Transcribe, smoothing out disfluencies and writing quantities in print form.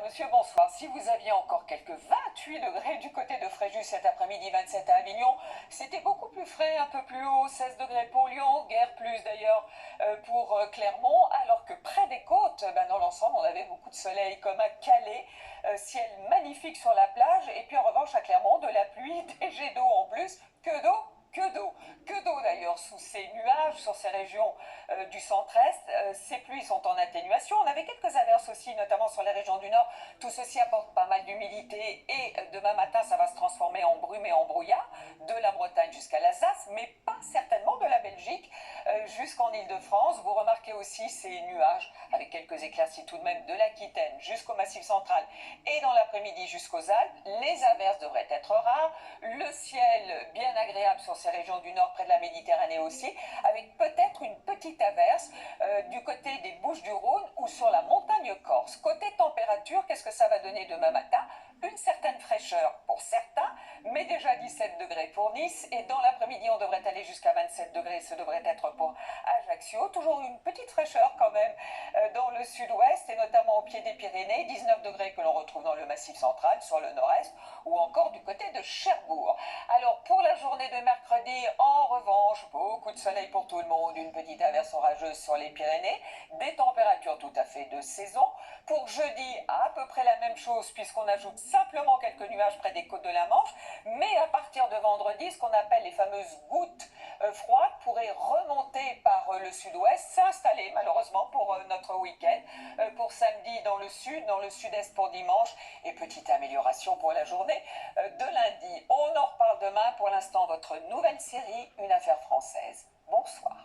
monsieur, bonsoir. Si vous aviez encore quelques 28 degrés du côté de Fréjus cet après-midi, 27 à Avignon, c'était beaucoup plus frais, un peu plus haut, 16 degrés pour Lyon, guère plus d'ailleurs pour Clermont, alors que près des côtes, dans l'ensemble, on avait beaucoup de soleil comme à Calais, ciel magnifique sur la plage, et puis en revanche à Clermont, de la pluie, des jets d'eau en plus, que d'eau. Que d'eau d'ailleurs sous ces nuages, sur ces régions du centre-est. Ces pluies sont en atténuation. On avait quelques averses aussi, notamment sur les régions du nord. Tout ceci apporte pas mal d'humidité et demain matin, ça va se transformer en brume et en brouillard, de la Bretagne jusqu'à l'Alsace, mais pas certainement de la Belgique jusqu'en Île-de-France. Vous remarquez aussi ces nuages, avec quelques éclaircies tout de même, de l'Aquitaine jusqu'au Massif central et dans l'après-midi jusqu'aux Alpes. Les averses devraient être rares. Le ciel bien agréable sur ces régions du nord près de la Méditerranée aussi, avec peut-être une petite averse du côté des Bouches-du-Rhône ou sur la montagne corse. Côté température, qu'est-ce que ça va donner demain matin? Une certaine fraîcheur pour certains, mais déjà 17 degrés pour Nice, et dans l'après-midi on devrait aller jusqu'à 27 degrés, ce devrait être pour Ajaccio. Toujours une petite fraîcheur quand même dans le sud-ouest et notamment au pied des Pyrénées, 19 degrés que l'on retrouve dans le Massif central, sur le nord-est, ou encore du côté de Cherbourg. Alors pour la journée de mercredi, en revanche, beaucoup de soleil pour tout le monde, une petite averse orageuse sur les Pyrénées, des températures tout à fait de saison. Pour jeudi, à peu près la même chose, puisqu'on ajoute simplement quelques nuages près des côtes de la Manche, mais à partir de vendredi, ce qu'on appelle les fameuses gouttes froides pourraient remonter par le sud-ouest, s'installer malheureusement pour notre week-end, pour samedi dans le sud, dans le sud-est pour dimanche, et petite amélioration pour la journée de lundi. On en reparle demain. Pour l'instant, votre nouvelle série, Une affaire française. Bonsoir.